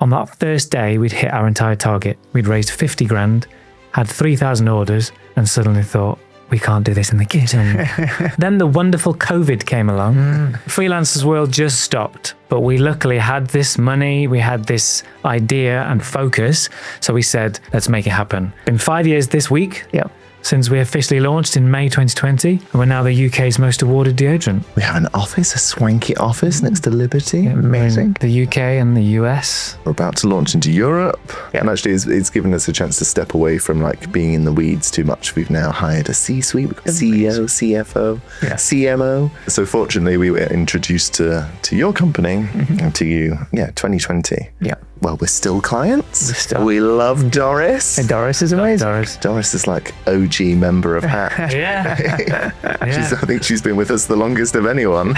On that first day, we'd hit our entire target. We'd raised 50 grand, had 3,000 orders, and suddenly thought, we can't do this in the kitchen. Then the wonderful COVID came along. Freelancers world just stopped, but we luckily had this money, we had this idea and focus. So we said, let's make it happen. Been 5 years this week. Yep. Since we officially launched in May 2020, and we're now the UK's most awarded deodorant. We have an office, a swanky office next to Liberty. Amazing. The UK and the US. We're about to launch into Europe. And actually, it's given us a chance to step away from like being in the weeds too much. We've now hired a C-suite. We've got CEO, CFO, CMO. So fortunately, we were introduced to your company and to you, 2020. Yeah. Well, we're still clients. We love Doris. And Doris is amazing. Doris is like OG member of Hatch. I think she's been with us the longest of anyone.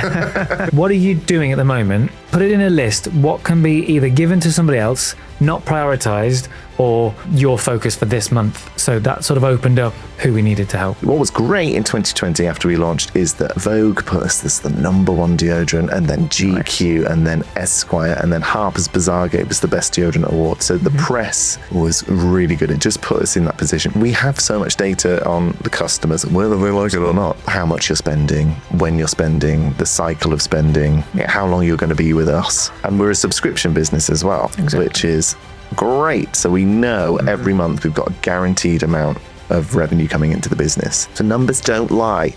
What are you doing at the moment? Put it in a list. What can be either given to somebody else, not prioritized, or your focus for this month? So that sort of opened up who we needed to help. What was great in 2020 after we launched is that Vogue put us as the #1 deodorant, and then GQ, and then Esquire, and then Harper's Bazaar gave us the best deodorant award. So the press was really good. It just put us in that position. We have so much data on the customers, whether they like it or not, how much you're spending, when you're spending, the cycle of spending, how long you're going to be with us. And we're a subscription business as well, which is great. So we know every month we've got a guaranteed amount of revenue coming into the business. So numbers don't lie.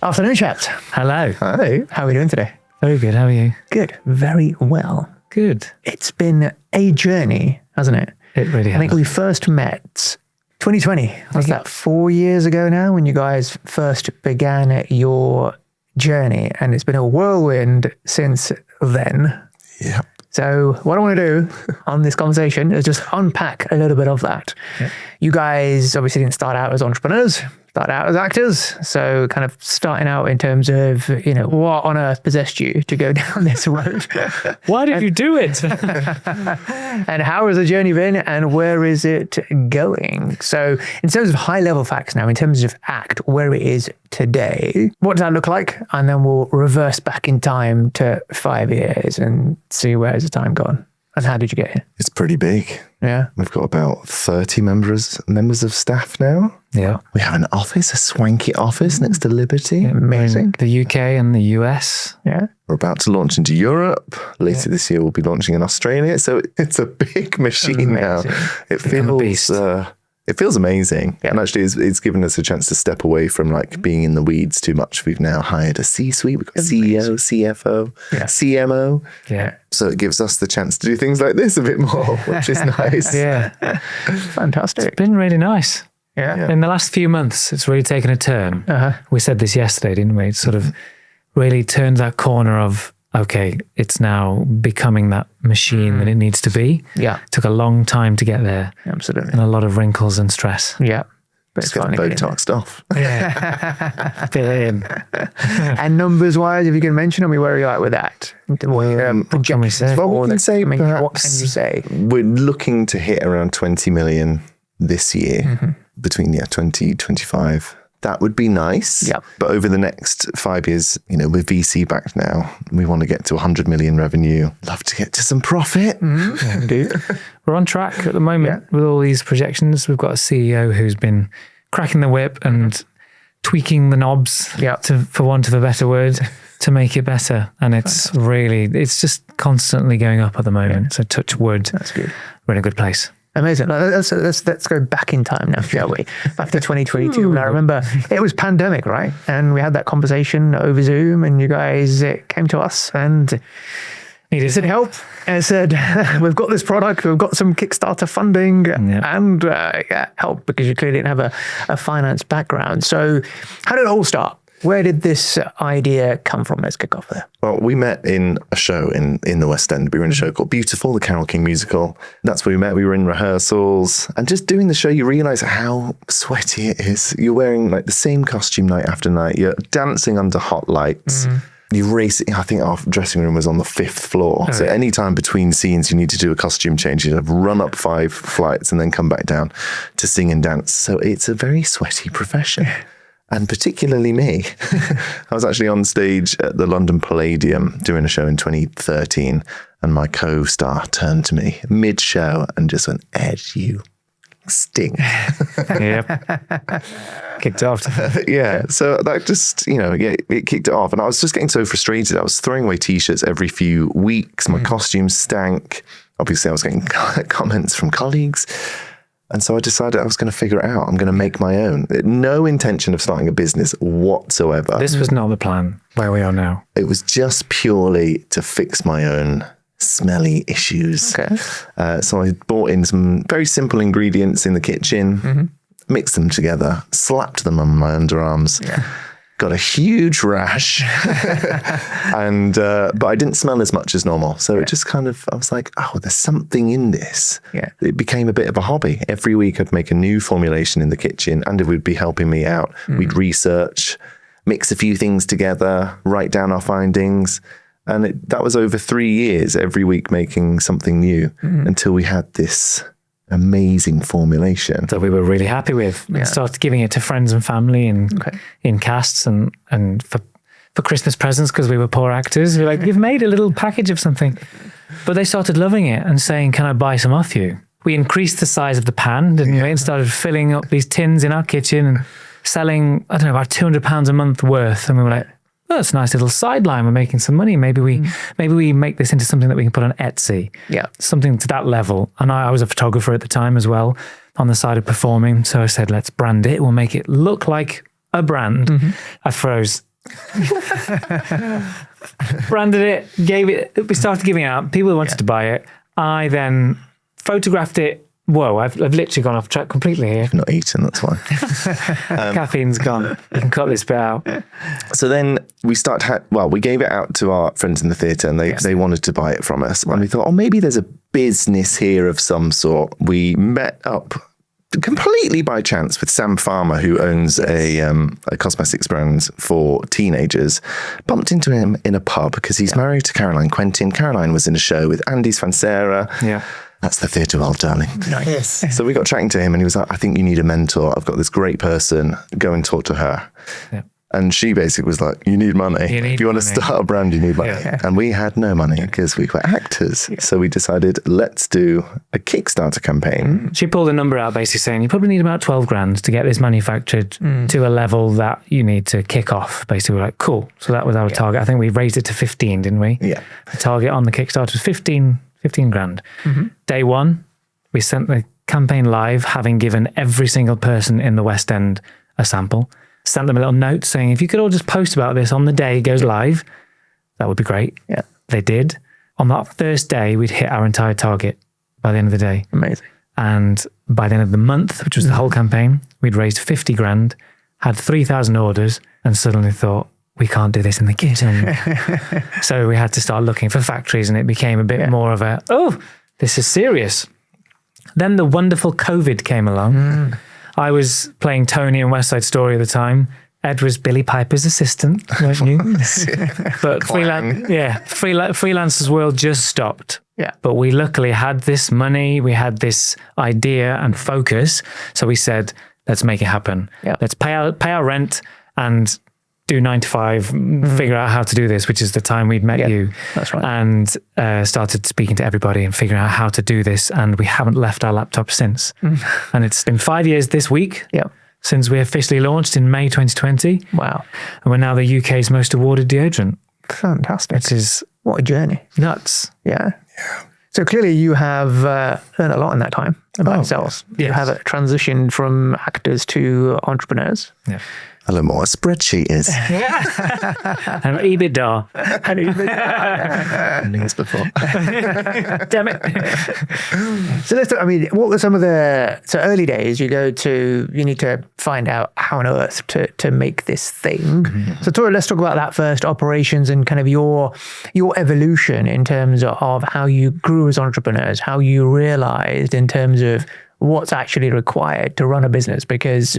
Afternoon, chaps. Hello. Hi. How are we doing today? Very good. How are you? Good. Very well. Good. It's been a journey, hasn't it? It really has. I think we first met 2020. Was that 4 years ago now when you guys first began your journey? And it's been a whirlwind since then. Yeah. So what I want to do on this conversation is just unpack a little bit of that. Yeah. You guys obviously didn't start out as entrepreneurs, started out as actors. So kind of starting out in terms of, what on earth possessed you to go down this road? Why did you do it? And how has the journey been and where is it going? So in terms of high level facts now, in terms of ACT, where it is today, what does that look like? And then we'll reverse back in time to 5 years and see where has the time gone. And how did you get here? It's pretty big. Yeah. We've got about 30 members of staff now. Yeah. We have an office, a swanky office next to Liberty. Amazing. The UK and the US. Yeah. We're about to launch into Europe. Later this year, we'll be launching in Australia. So it's a big machine now. It feels amazing. Yeah. And actually, it's given us a chance to step away from like being in the weeds too much. We've now hired a C-suite. We've got CEO, CFO, CMO. Yeah. So it gives us the chance to do things like this a bit more, which is nice. Yeah. Fantastic. It's been really nice. Yeah. In the last few months, it's really taken a turn. We said this yesterday, didn't we? It sort of really turned that corner of, okay, it's now becoming that machine that it needs to be. Yeah. It took a long time to get there. Absolutely. And a lot of wrinkles and stress. Yeah. But it's finally Botoxed off. Yeah. Bit And numbers wise, if you can mention, where are you at with that? What can we say? Well, we can say what can you say? We're looking to hit around 20 million this year, between 2025. That would be nice. Yep. But over the next 5 years, we're VC backed now. We want to get to 100 million revenue. Love to get to some profit. Indeed. We're on track at the moment with all these projections. We've got a CEO who's been cracking the whip and tweaking the knobs, for want of a better word, to make it better. And it's it's just constantly going up at the moment. So touch wood. That's good. We're in a good place. Amazing. Let's go back in time now, shall we? Back to 2022. And I remember it was pandemic, right? And we had that conversation over Zoom and you guys came to us and needed help and said, we've got this product, we've got some Kickstarter funding and help, because you clearly didn't have a finance background. So how did it all start? Where did this idea come from? Let's kick off there. Well, we met in a show in the West End. We were in a show called Beautiful, the Carole King musical. That's where we met. We were in rehearsals. And just doing the show, you realise how sweaty it is. You're wearing like the same costume night after night. You're dancing under hot lights. You're racing. I think our dressing room was on the 5th floor. So any time between scenes, you need to do a costume change. You'd have run up 5 flights and then come back down to sing and dance. So it's a very sweaty profession. and particularly me. I was actually on stage at the London Palladium doing a show in 2013, and my co-star turned to me mid-show and just went, "Ed, you stink." Yep. Kicked off. Yeah. So that just, it kicked it off. And I was just getting so frustrated. I was throwing away t-shirts every few weeks. My costumes stank. Obviously, I was getting comments from colleagues. And so I decided I was going to figure it out. I'm going to make my own. No intention of starting a business whatsoever. This was not the plan where we are now. It was just purely to fix my own smelly issues. Okay. So I bought in some very simple ingredients in the kitchen, mixed them together, slapped them on my underarms, got a huge rash, and but I didn't smell as much as normal. So it just kind of, I was like, oh, there's something in this. Yeah. It became a bit of a hobby. Every week I'd make a new formulation in the kitchen, and it would be helping me out. We'd research, mix a few things together, write down our findings. And that was over 3 years, every week making something new until we had this amazing formulation that we were really happy with. And started giving it to friends and family and in casts and for Christmas presents because we were poor actors. We were like, "You've made a little package of something." But they started loving it and saying, "Can I buy some off you?" We increased the size of the pan, didn't we? And started filling up these tins in our kitchen and selling, I don't know, about £200 a month worth. And we were like, "Oh, that's a nice little sideline. We're making some money. Maybe we make this into something that we can put on Etsy." Yeah. Something to that level. And I was a photographer at the time as well, on the side of performing. So I said, let's brand it. We'll make it look like a brand. I froze. Branded it, we started giving it out. People wanted to buy it. I then photographed it. Whoa, I've literally gone off track completely here. I've not eaten, that's why. Caffeine's gone. You can cut this bit out. So then we we gave it out to our friends in the theatre, and they wanted to buy it from us. And we thought, oh, maybe there's a business here of some sort. We met up completely by chance with Sam Farmer, who owns a cosmetics brand for teenagers. Bumped into him in a pub because he's married to Caroline Quentin. Caroline was in a show with Andy Svansera. Yeah. That's the theatre world, darling. Nice. So we got chatting to him, and he was like, "I think you need a mentor. I've got this great person. Go and talk to her." Yeah. And she basically was like, "You need money. If you want to start a brand, you need money." Yeah. And we had no money because we were actors. Yeah. So we decided, let's do a Kickstarter campaign. She pulled a number out basically saying, you probably need about 12 grand to get this manufactured to a level that you need to kick off. Basically, we're like, cool. So that was our target. I think we raised it to 15, didn't we? Yeah. The target on the Kickstarter was 15 grand. Day one, we sent the campaign live, having given every single person in the West End a sample. Sent them a little note saying, if you could all just post about this on the day it goes live, that would be great. Yeah. They did. On that first day, we'd hit our entire target by the end of the day. Amazing. And by the end of the month, which was the whole campaign, we'd raised 50 grand, had 3,000 orders, and suddenly thought, we can't do this in the kitchen. So we had to start looking for factories, and it became a bit more of a, oh, this is serious. Then the wonderful COVID came along. I was playing Tony in West Side Story at the time. Ed was Billy Piper's assistant, weren't you? But freelancers world just stopped. Yeah. But we luckily had this money, we had this idea and focus. So we said, let's make it happen. Yeah. Let's pay our rent and do 9 to 5, figure out how to do this, which is the time we'd met you. That's right. And started speaking to everybody and figuring out how to do this. And we haven't left our laptop since. And it's been 5 years this week since we officially launched in May 2020. Wow. And we're now the UK's most awarded deodorant. Fantastic. Which is what a journey. Nuts. Yeah. So clearly you have learned a lot in that time about yourselves. Yes. You have transitioned from actors to entrepreneurs. Yeah. A little more. A spreadsheet is. And EBITDA. News before. Damn it. So let's talk, what were some of so early days, you need to find out how on earth to make this thing. So let's talk about that first, operations, and kind of your evolution in terms of how you grew as entrepreneurs, how you realized in terms of what's actually required to run a business, because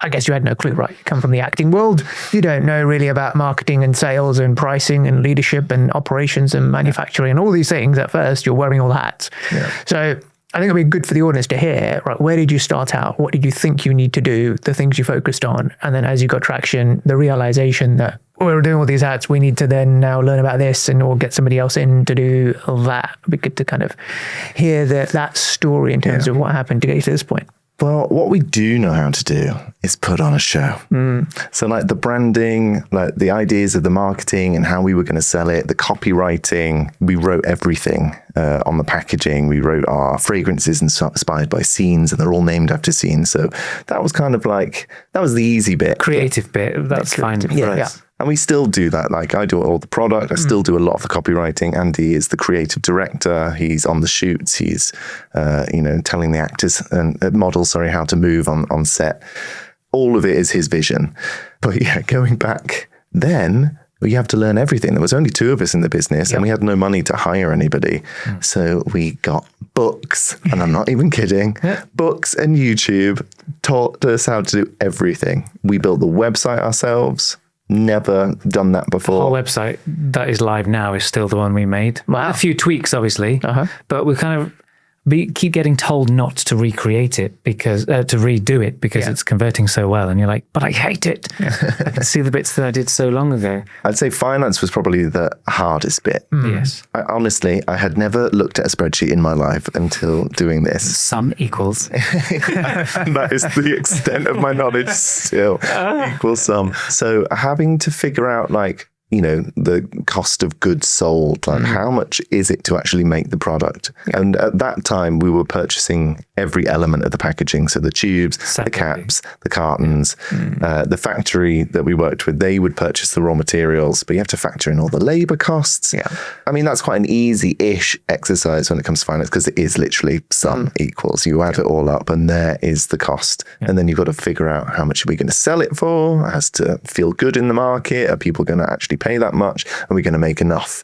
I guess you had no clue, right? You come from the acting world. You don't know really about marketing and sales and pricing and leadership and operations and manufacturing and all these things. At first, you're wearing all hats. Yeah. So I think it'd be good for the audience to hear, right, where did you start out? What did you think you need to do? The things you focused on. And then as you got traction, the realization that we're doing all these ads, we need to then now learn about this and or get somebody else in to do that. It'd be good to kind of hear that story in terms of what happened to get you to this point. Well, what we do know how to do is put on a show. So like the branding, like the ideas of the marketing and how we were going to sell it, the copywriting, we wrote everything on the packaging. We wrote our fragrances inspired by scenes, and they're all named after scenes. So that was kind of like, that was the easy bit. Creative bit, that's fine. Yeah. And we still do that. Like I do all the product. I still do a lot of the copywriting. Andy is the creative director. He's on the shoots. He's, telling the actors and models, how to move on set. All of it is his vision. But yeah, going back then, you have to learn everything. There was only 2 of us in the business and we had no money to hire anybody. So we got books, and I'm not even kidding. Books and YouTube taught us how to do everything. We built the website ourselves. Never done that before. Our website that is live now is still the one we made. Wow. A few tweaks, obviously, but we kind of keep getting told not to recreate it because to redo it because it's converting so well, and you're like, but I hate it. I can see the bits that I did so long ago. I'd say finance was probably the hardest bit. Yes. I had never looked at a spreadsheet in my life until doing this. Sum equals. That is the extent of my knowledge still. Equal sum. So having to figure out the cost of goods sold, like how much is it to actually make the product? And at that time we were purchasing every element of the packaging. So the tubes, the caps, the cartons, the factory that we worked with, they would purchase the raw materials, but you have to factor in all the labor costs. Yeah. I mean, that's quite an easy-ish exercise when it comes to finance because it is literally sum equals. You add it all up and there is the cost. And then you've got to figure out how much are we going to sell it for? It has to feel good in the market. Are people going to actually pay that much? Are we going to make enough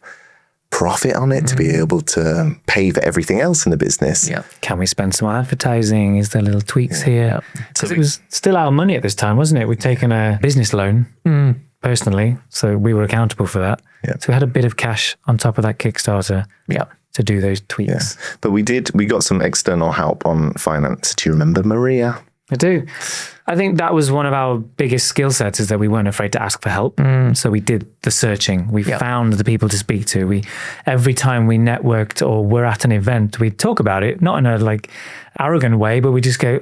profit on it to be able to pay for everything else in the business? Can we spend some on advertising? Is there little tweaks here? Because it was still our money at this time, wasn't it? We'd taken a business loan personally, so we were accountable for that. So we had a bit of cash on top of that Kickstarter to do those tweaks. But we got some external help on finance. Do you remember Maria? I do. I think that was one of our biggest skill sets, is that we weren't afraid to ask for help. So we did the searching. We found the people to speak to. Every time we networked or were at an event, we'd talk about it, not in a arrogant way, but we just go,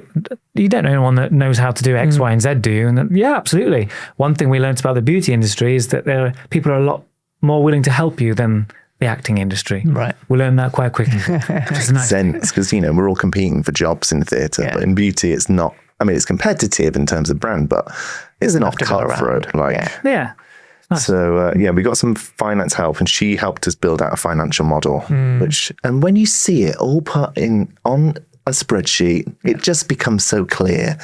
you don't know anyone that knows how to do X, Y, and Z, do you? And then, yeah, absolutely. One thing we learned about the beauty industry is that people are a lot more willing to help you than the acting industry. Right. We learned that quite quickly. Which is nice. Sense, because we're all competing for jobs in theatre, but in beauty it's not. I mean, it's competitive in terms of brand, but it's not cutthroat. Yeah. Nice. So we got some finance help, and she helped us build out a financial model. And when you see it all put in on a spreadsheet, it just becomes so clear.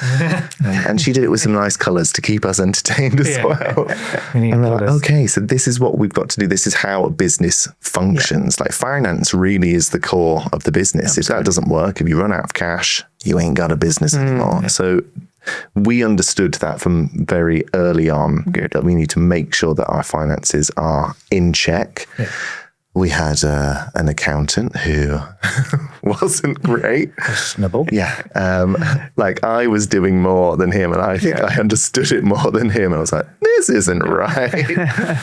And she did it with some nice colours to keep us entertained as well. And we're like, okay, so this is what we've got to do. This is how a business functions. Like finance really is the core of the business. If that doesn't work, if you run out of cash, you ain't got a business anymore. So we understood that from very early on, that we need to make sure that our finances are in check. We had an accountant who wasn't great. Questionable. Yeah. I was doing more than him, and I think I understood it more than him. And I was like, this isn't right.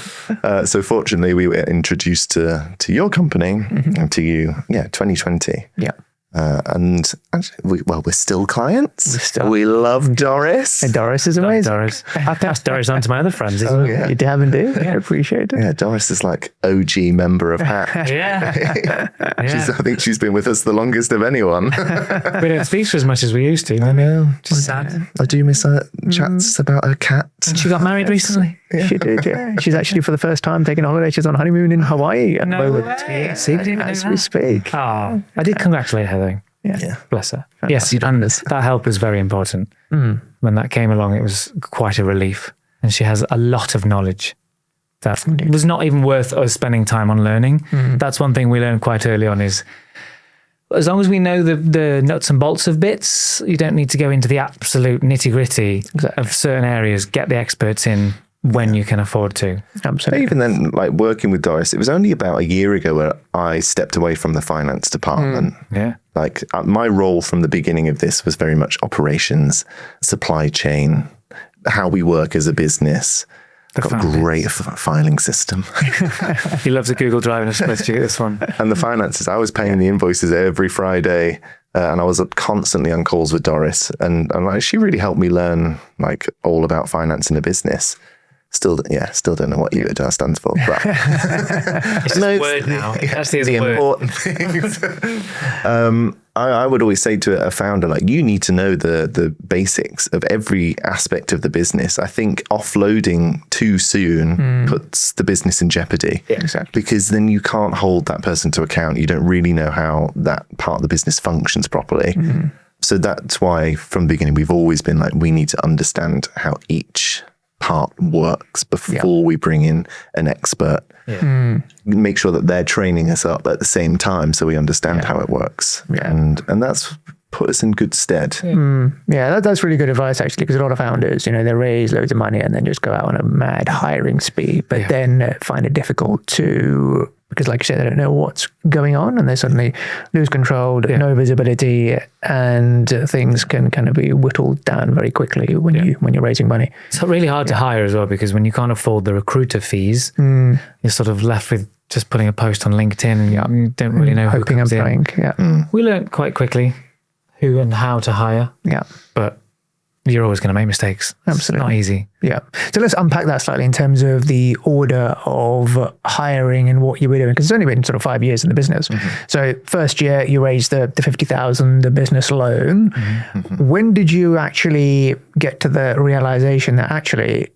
So fortunately, we were introduced to your company, and to you, 2020. Yeah. And actually, we're still clients. We love Doris. And Doris is amazing. Doris. I passed Doris on to my other friends. You have indeed. I appreciate it. Yeah, Doris is like OG member of HAT. I think she's been with us the longest of anyone. We don't speak to her as much as we used to. I know. Just sad. I do miss her chats about her cat. And she got married recently. Yeah. She did, She's actually, for the first time, taking a holiday. She's on honeymoon in Hawaii at the moment. See, as we speak. Oh, I did congratulate her though. Yeah. Bless her. Yes, and that help was very important. When that came along, it was quite a relief. And she has a lot of knowledge that was not even worth us spending time on learning. That's one thing we learned quite early on, is as long as we know the nuts and bolts of bits, you don't need to go into the absolute nitty-gritty of certain areas. Get the experts in when you can afford to. Absolutely. Even then, working with Doris, it was only about a year ago where I stepped away from the finance department. Like my role from the beginning of this was very much operations, supply chain, how we work as a business. Got a great filing system. He loves a Google Drive and a spreadsheet, this one. And the finances, I was paying the invoices every Friday, and I was constantly on calls with Doris, and like, she really helped me learn like all about finance in a business. Still don't know what EBITDA stands for. But It's just a word now. That's the word. Important things. I would always say to a founder, like, you need to know the basics of every aspect of the business. I think offloading too soon puts the business in jeopardy. Yeah, exactly. Because then you can't hold that person to account. You don't really know how that part of the business functions properly. So that's why from the beginning, we've always been like, we need to understand how each part works before we bring in an expert. Make sure that they're training us up at the same time so we understand how it works. And that's put us in good stead. Yeah, that's really good advice, actually, because a lot of founders, they raise loads of money and then just go out on a mad hiring spree, but then find it difficult to, because like you said, they don't know what's going on and they suddenly lose control, no visibility, and things can kind of be whittled down very quickly when you're raising money. It's really hard to hire as well, because when you can't afford the recruiter fees, you're sort of left with just putting a post on LinkedIn and you don't really know who comes in. We learned quite quickly who and how to hire. But you're always going to make mistakes. Absolutely. It's not easy. So let's unpack that slightly in terms of the order of hiring and what you were doing, because it's only been sort of 5 years in the business. So first year you raised the 50,000, the business loan. When did you actually get to the realization that actually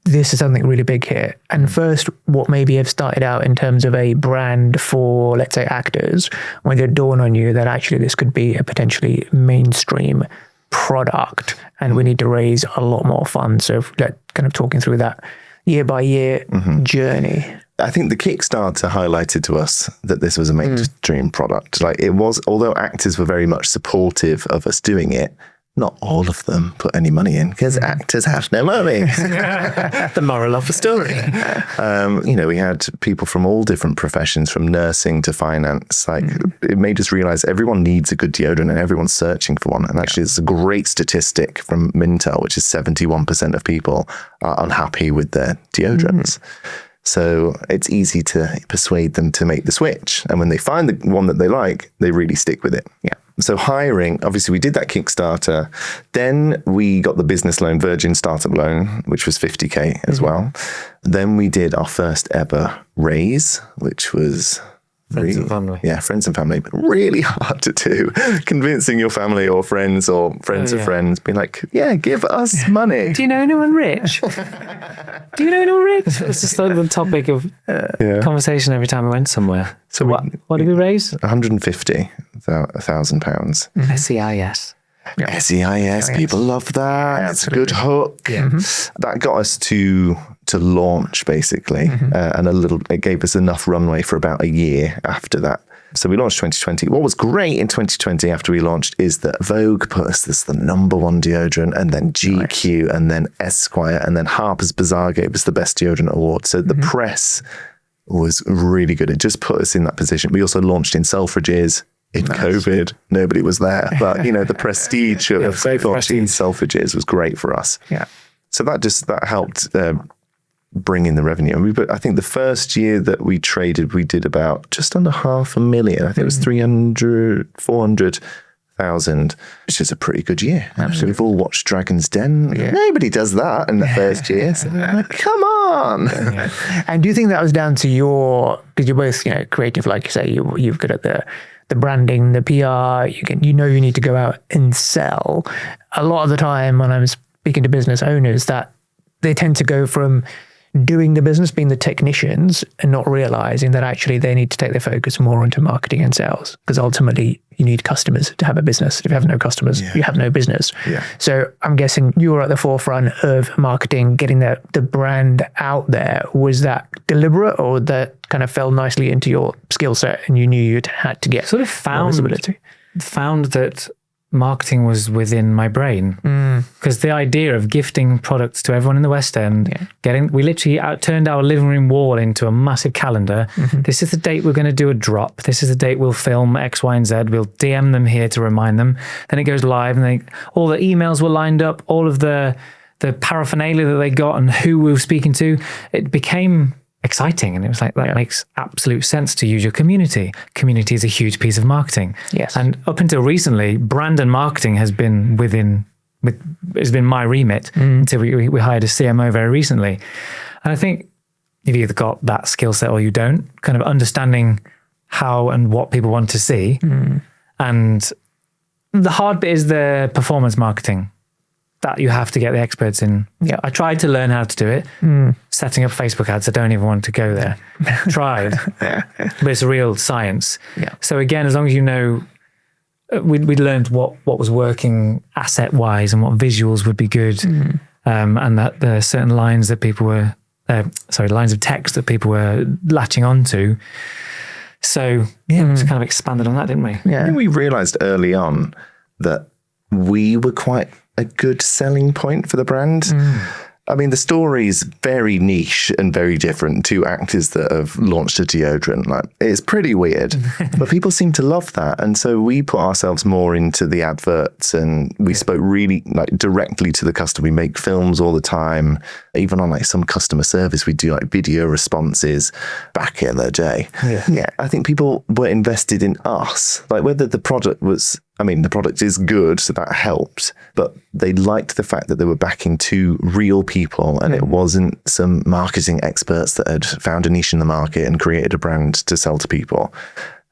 this is something really big here? And first, what maybe have started out in terms of a brand for, let's say, actors, when did it dawn on you that actually this could be a potentially mainstream product and we need to raise a lot more funds? So kind of talking through that year by year journey. I think the Kickstarter highlighted to us that this was a mainstream product. Like, it was, although actors were very much supportive of us doing it, not all of them put any money in because actors have no money. The moral of the story. We had people from all different professions, from nursing to finance. Like, it made us realize everyone needs a good deodorant and everyone's searching for one. And actually, it's a great statistic from Mintel, which is 71% of people are unhappy with their deodorants. So it's easy to persuade them to make the switch. And when they find the one that they like, they really stick with it. So hiring, obviously we did that Kickstarter. Then we got the business loan, Virgin Startup Loan, which was 50K as well. Then we did our first ever raise, which was Friends and family. Yeah, friends and family. But really hard to do. Convincing your family or friends of friends, being like, yeah, give us money. Do you know anyone rich? Do you know anyone rich? It's just like the topic of conversation every time I went somewhere. So what did we raise? £150,000. SEIS. SEIS, people love that. It's a good hook. That got us to launch, basically, and it gave us enough runway for about a year after that. So we launched 2020. What was great in 2020 after we launched is that Vogue put us as the #1 deodorant, and then GQ, and then Esquire, and then Harper's Bazaar gave us the best deodorant award. So the press was really good. It just put us in that position. We also launched in Selfridges. In COVID, nobody was there, but the prestige of launching in Selfridges was great for us. So that helped bring in the revenue. And I think the first year that we traded, we did about just under $500,000. I think it was 400,000, which is a pretty good year. Absolutely. We've all watched Dragon's Den. Nobody does that in the first year. So, come on. And do you think that was down to because you're both creative, like you say, you've got at the branding, the PR, you need to go out and sell. A lot of the time when I'm speaking to business owners, that they tend to go from doing the business, being the technicians, and not realizing that actually they need to take their focus more into marketing and sales, because ultimately you need customers to have a business. If you have no customers, you have no business. So I'm guessing you were at the forefront of marketing, getting the brand out there. Was that deliberate, or that kind of fell nicely into your skill set and you knew you had to get sort of found visibility? Found that marketing was within my brain. Because the idea of gifting products to everyone in the West End, we literally turned our living room wall into a massive calendar. This is the date we're going to do a drop. This is the date we'll film X, Y, and Z. We'll DM them here to remind them. Then it goes live, and all the emails were lined up, all of the paraphernalia that they got and who we were speaking to. It became exciting, and it was like, that makes absolute sense to use your community. Community is a huge piece of marketing. Yes. And up until recently, brand and marketing has been it's been my remit until we hired a CMO very recently. And I think you've either got that skill set or you don't, kind of understanding how and what people want to see. And the hard bit is the performance marketing that you have to get the experts in. Yeah. I tried to learn how to do it. Setting up Facebook ads, I don't even want to go there. Tried, but it's a real science. Yeah. So again, as long as you know, we learned what was working asset wise and what visuals would be good, and that there are certain lines that people were, lines of text that people were latching onto. So we just kind of expanded on that, didn't we? I think we realized early on that we were quite a good selling point for the brand. I mean, the story's very niche and very different to actors that have launched a deodorant. Like, it's pretty weird, but people seem to love that. And so we put ourselves more into the adverts, and we spoke really directly to the customer. We make films all the time. Even on some customer service, we do video responses back in the day. I think people were invested in us, whether the product was, the product is good, so that helped, but they liked the fact that they were backing two real people, and it wasn't some marketing experts that had found a niche in the market and created a brand to sell to people.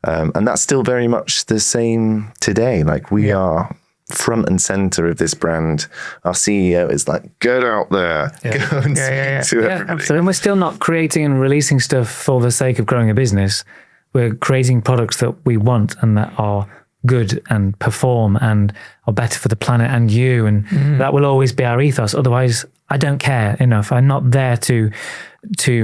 And that's still very much the same today. We are front and center of this brand. Our CEO is get out there, go and speak to everybody. Absolutely. And we're still not creating and releasing stuff for the sake of growing a business. We're creating products that we want and that are good and perform and are better for the planet and you, and that will always be our ethos. Otherwise, I don't care enough. I'm not there to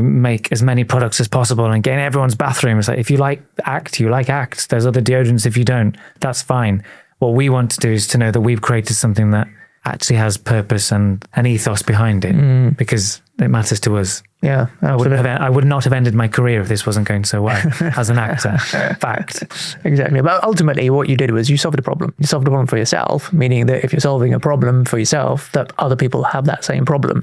make as many products as possible and get in everyone's bathroom. It's if you like Act, you like Act. There's other deodorants. If you don't, that's fine. What we want to do is to know that we've created something that actually has purpose and an ethos behind it, because it matters to us. Yeah, I would not have ended my career if this wasn't going so well as an actor. Fact. Exactly. But ultimately what you did was you solved a problem. You solved a problem for yourself, meaning that if you're solving a problem for yourself, that other people have that same problem.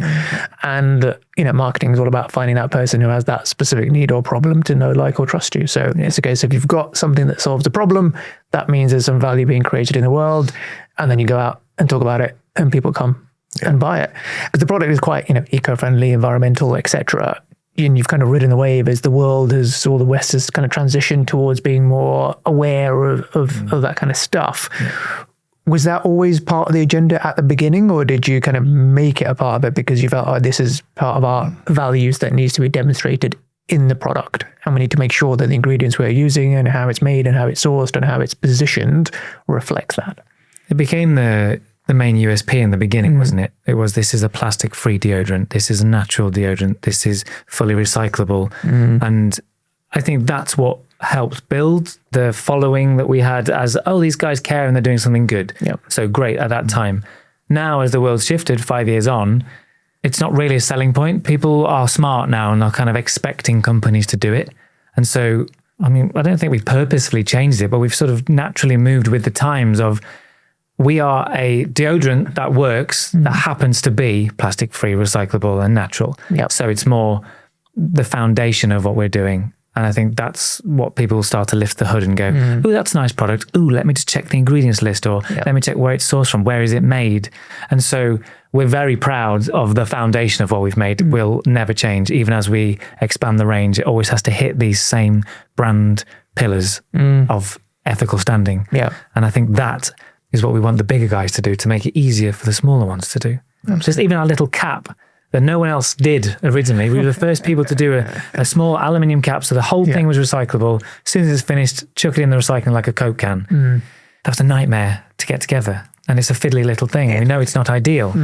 And, marketing is all about finding that person who has that specific need or problem to know, like, or trust you. So it's a case of, if you've got something that solves a problem, that means there's some value being created in the world. And then you go out and talk about it and people come and buy it. Because the product is quite, eco-friendly, environmental, etc. And you've kind of ridden the wave as the West has kind of transitioned towards being more aware of that kind of stuff. Was that always part of the agenda at the beginning, or did you kind of make it a part of it because you felt, this is part of our values that needs to be demonstrated in the product, and we need to make sure that the ingredients we're using and how it's made and how it's sourced and how it's positioned reflects that? It became the main USP in the beginning, wasn't it? It was, this is a plastic-free deodorant. This is a natural deodorant. This is fully recyclable. And I think that's what helped build the following that we had as, these guys care and they're doing something good. Yep. So great at that time. Now, as the world's shifted 5 years on, it's not really a selling point. People are smart now and are kind of expecting companies to do it. And so, I don't think we've purposefully changed it, but we've sort of naturally moved with the times of, we are a deodorant that works, that happens to be plastic-free, recyclable, and natural. Yep. So it's more the foundation of what we're doing. And I think that's what people start to lift the hood and go, oh, that's a nice product. Oh, let me just check the ingredients list, or let me check where it's sourced from. Where is it made? And so we're very proud of the foundation of what we've made. Will never change. Even as we expand the range, it always has to hit these same brand pillars of ethical standing. Yeah. And I think that is what we want the bigger guys to do, to make it easier for the smaller ones to do. Just even our little cap that no one else did originally. We were the first people to do a small aluminium cap, so the whole thing was recyclable. As soon as it's finished, chuck it in the recycling like a Coke can. That was a nightmare to get together. And it's a fiddly little thing. We know it's not ideal. We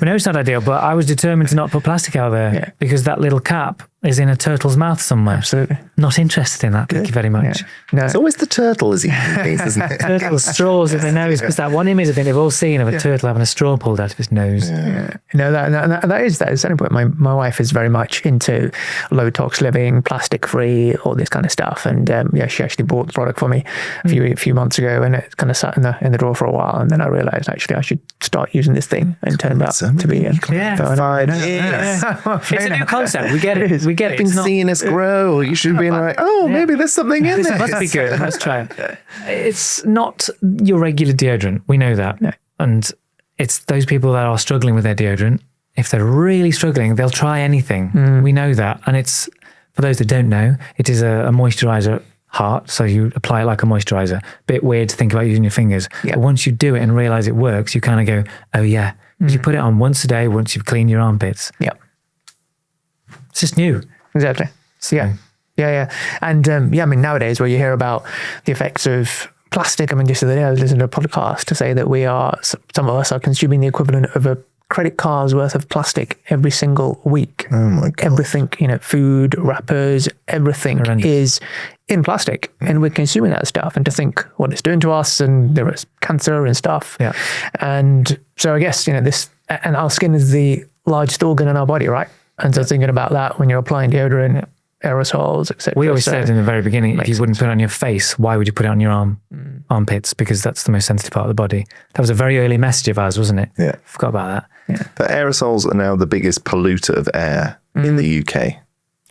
know it's not ideal, but I was determined to not put plastic out there because that little cap is in a turtle's mouth somewhere. Absolutely. Not interested in that. Thank you very much. Yeah. No. It's always the turtle is eating things, isn't it? Turtle straws in their nose, because that one image I think they've all seen of a turtle having a straw pulled out of his nose. Yeah. No, that is a starting point. My wife is very much into low tox living, plastic free, all this kind of stuff. And she actually bought the product for me a few months ago, and it kind of sat in the drawer for a while. And then I realized actually I should start using this thing, and turned out to be Yeah. 5 years. It's a new concept. We get it. We get it. Been It's not, seeing us grow. You should be like, maybe there's something in this there. must be good. Let's try it. It's not your regular deodorant. We know that. No. And it's those people that are struggling with their deodorant. If they're really struggling, they'll try anything. We know that. And it's, for those that don't know, it is a moisturizer heart. So you apply it like a moisturizer. Bit weird to think about using your fingers. Yeah. But once you do it and realize it works, you kind of go, oh yeah. You put it on once a day once you've cleaned your armpits. Yeah. It's just new. Exactly. So, yeah. And nowadays where you hear about the effects of plastic, just the other day I was listening to a podcast to say that some of us are consuming the equivalent of a credit card's worth of plastic every single week. Oh my God. Everything, food, wrappers, everything is in plastic, and we're consuming that stuff. And to think what it's doing to us, and there is cancer and stuff. Yeah. And so I guess, this, and our skin is the largest organ in our body, right? And so thinking about that when you're applying deodorant, aerosols, etc. We always said in the very beginning, if you wouldn't put it on your face, why would you put it on your armpits? Because that's the most sensitive part of the body. That was a very early message of ours, wasn't it? Yeah. Forgot about that. Yeah. But aerosols are now the biggest polluter of air in the UK.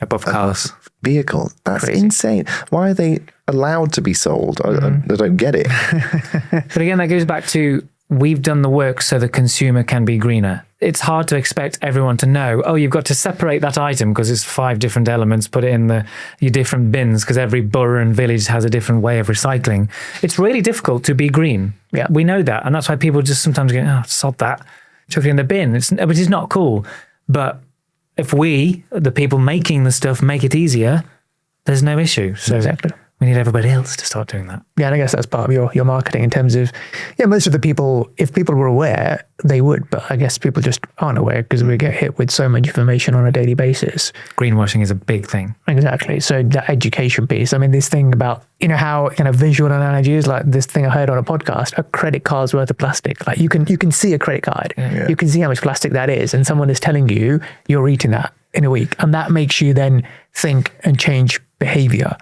Above cars. Vehicles. That's Crazy. insane. Why are they allowed to be sold? I don't get it. But again, that goes back to, we've done the work so the consumer can be greener. It's hard to expect everyone to know, you've got to separate that item because it's 5 different elements, put it in your different bins because every borough and village has a different way of recycling. It's really difficult to be green. Yeah. We know that. And that's why people just sometimes go, sod that, chuck it in the bin. Which is not cool. But if we, the people making the stuff, make it easier, there's no issue. So Exactly. we need everybody else to start doing that. Yeah, and I guess that's part of your marketing in terms of, most of the people, if people were aware, they would, but I guess people just aren't aware because we get hit with so much information on a daily basis. Greenwashing is a big thing. Exactly. So the education piece, this thing about, how kind of visual analogies, like this thing I heard on a podcast, a credit card's worth of plastic. Like you can see a credit card, you can see how much plastic that is, and someone is telling you you're eating that in a week, and that makes you then think and change behavior,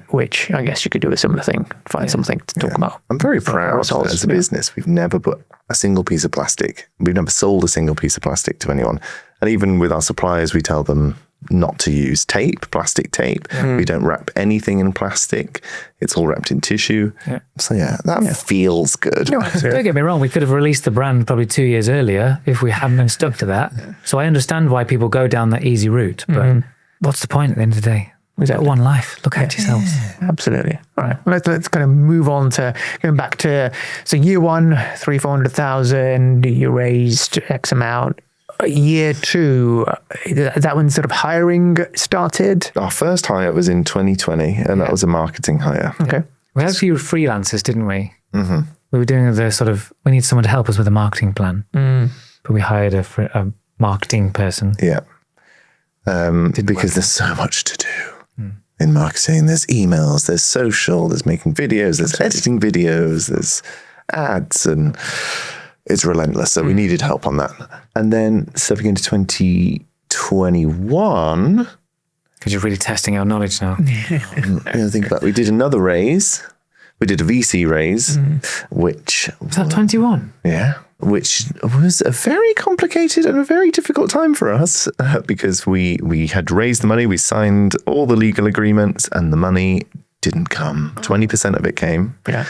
which I guess you could do a similar thing, find something to talk about. I'm very proud Aerosols, as a business. We've never put a single piece of plastic. We've never sold a single piece of plastic to anyone. And even with our suppliers, we tell them not to use plastic tape. We don't wrap anything in plastic. It's all wrapped in tissue. So that feels good. Don't get me wrong, we could have released the brand probably 2 years earlier if we hadn't been stuck to that. So I understand why people go down that easy route, but what's the point at the end of the day? Exactly. One life. Look after yourselves. Absolutely. All right. Well, let's kind of move on to going back to, so year 1, 300,000-400,000, you raised X amount. Year 2, that when sort of hiring started? Our first hire was in 2020, and that was a marketing hire. Okay. We had a few freelancers, didn't we? Mm-hmm. We were doing the sort of, we need someone to help us with a marketing plan. But we hired a marketing person. Yeah. Because there's so much to do in marketing. There's emails, there's social, there's making videos, there's editing videos, there's ads, and it's relentless. So we needed help on that. And then stepping into 2021. Because you're really testing our knowledge now. Think about it. We did another raise. We did a VC raise, which... Was that 21? Yeah. Which was a very complicated and a very difficult time for us because we had raised the money, we signed all the legal agreements, and the money didn't come. 20% of it came. Yeah.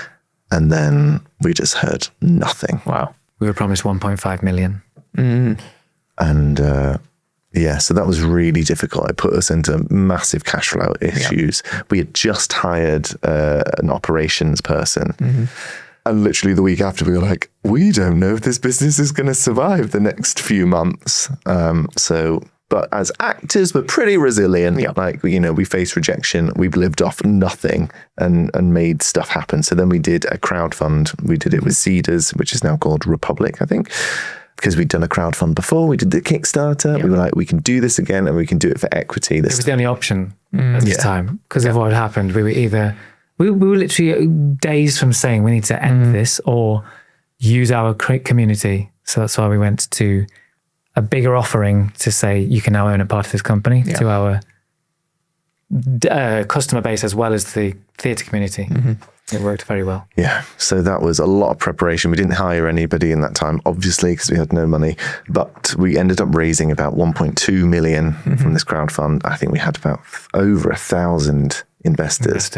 And then we just heard nothing. Wow. We were promised 1.5 million. And so that was really difficult. It put us into massive cash flow issues. We had just hired an operations person. And literally the week after, we were like, we don't know if this business is going to survive the next few months. But as actors, we're pretty resilient. Yep. Like, we faced rejection. We've lived off nothing and made stuff happen. So then we did a crowdfund. We did it with Cedars, which is now called Republic, I think. because we'd done a crowdfund before. We did the Kickstarter. We were like, we can do this again, and we can do it for equity. It was the only option at this time because of what had happened. We were literally days from saying we need to end this or use our community. So that's why we went to a bigger offering to say you can now own a part of this company to our customer base as well as the theatre community. It worked very well. Yeah, so that was a lot of preparation. We didn't hire anybody in that time, obviously, because we had no money. But we ended up raising about 1.2 million from this crowdfund. I think we had about over 1,000 investors,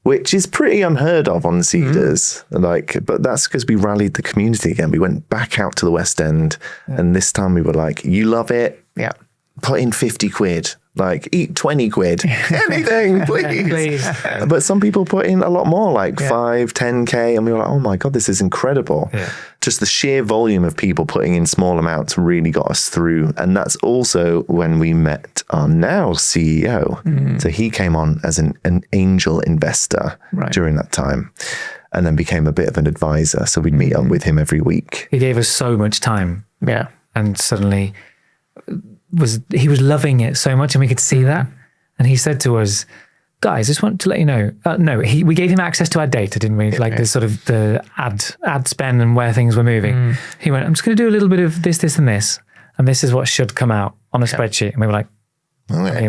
which is pretty unheard of on Cedars. But that's because we rallied the community again. We went back out to the West End, and this time we were like, "You love it? Yeah, put in 50 quid." Like, eat 20 quid, anything, please. But some people put in a lot more, like 5, 10K. And we were like, oh my God, this is incredible. Yeah. Just the sheer volume of people putting in small amounts really got us through. And that's also when we met our now CEO. So he came on as an angel investor during that time and then became a bit of an advisor. So we'd meet up with him every week. He gave us so much time. Yeah. And suddenly... he was loving it so much, and we could see that. And he said to us, guys, just want to let you know, we gave him access to our data, didn't we? Like the sort of the ad spend and where things were moving. He went, I'm just going to do a little bit of this, and this is what should come out on a spreadsheet. And we were like,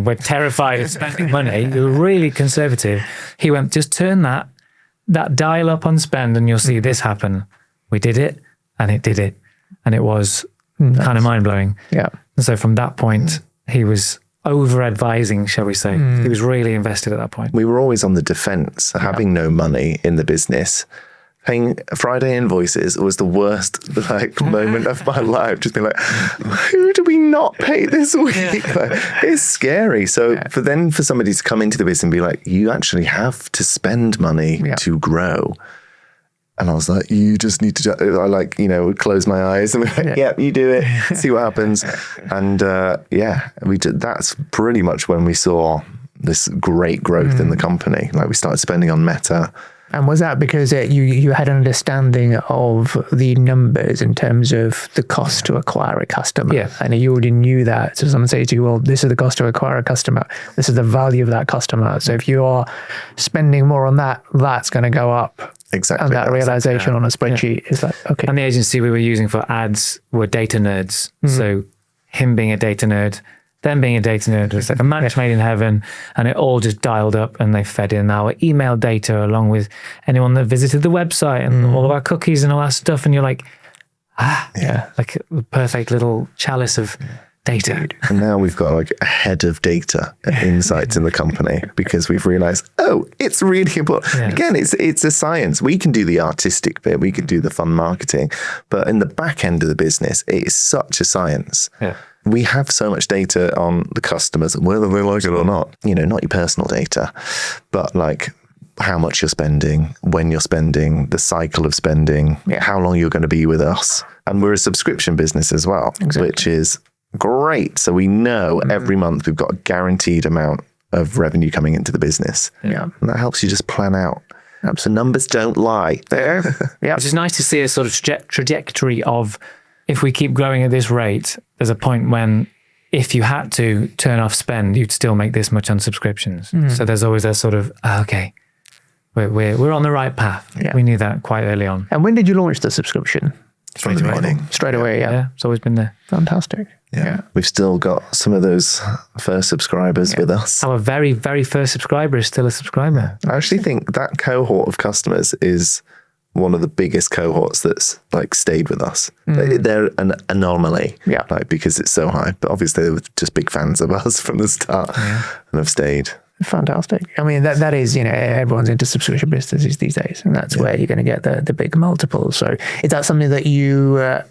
we're terrified of spending money. We were really conservative. He went, just turn that dial up on spend and you'll see this happen. We did it, and it did it. And it was kind of mind-blowing. Yeah. And so from that point, he was over-advising, shall we say. He was really invested at that point. We were always on the defense, having no money in the business. Paying Friday invoices was the worst moment of my life. Just being like, who do we not pay this week? It's scary. So for somebody to come into the business and be like, you actually have to spend money to grow. And I was like, you just need to, I would close my eyes and be like, you do it, see what happens. And we did. That's pretty much when we saw this great growth in the company. Like, we started spending on Meta. And was that because you had an understanding of the numbers in terms of the cost to acquire a customer? Yeah. And you already knew that. So someone says to you, well, this is the cost to acquire a customer. This is the value of that customer. So if you are spending more on that, that's going to go up. Exactly. And that realization on a spreadsheet is like, okay. And the agency we were using for ads were data nerds. So him being a data nerd, them being a data nerd was like a match made in heaven, and it all just dialed up, and they fed in our email data along with anyone that visited the website and all of our cookies and all that stuff. And you're like, like a perfect little chalice of data. And now we've got like a head of data insights in the company because we've realized, it's really important. Yeah. Again, it's a science. We can do the artistic bit, we can do the fun marketing, but in the back end of the business, it is such a science. Yeah. We have so much data on the customers, whether they like it or not. Not your personal data, but like how much you're spending, when you're spending, the cycle of spending, how long you're going to be with us. And we're a subscription business as well, which is great. So we know every month we've got a guaranteed amount of revenue coming into the business. Yeah. And that helps you just plan out. So numbers don't lie. There. Yeah. Which is nice to see a sort of trajectory of, if we keep growing at this rate, there's a point when if you had to turn off spend, you'd still make this much on subscriptions. So there's always that sort of, we're on the right path. Yeah. We knew that quite early on. And when did you launch the subscription? Straight away. Straight away, yeah. It's always been there. Fantastic. Yeah. We've still got some of those first subscribers with us. Our very, very first subscriber is still a subscriber. I actually think that cohort of customers is one of the biggest cohorts that's like stayed with us. They're an anomaly, because it's so high. But obviously they were just big fans of us from the start and have stayed. Fantastic. I mean, that is, everyone's into subscription businesses these days, and that's where you're going to get the big multiples. So is that something that you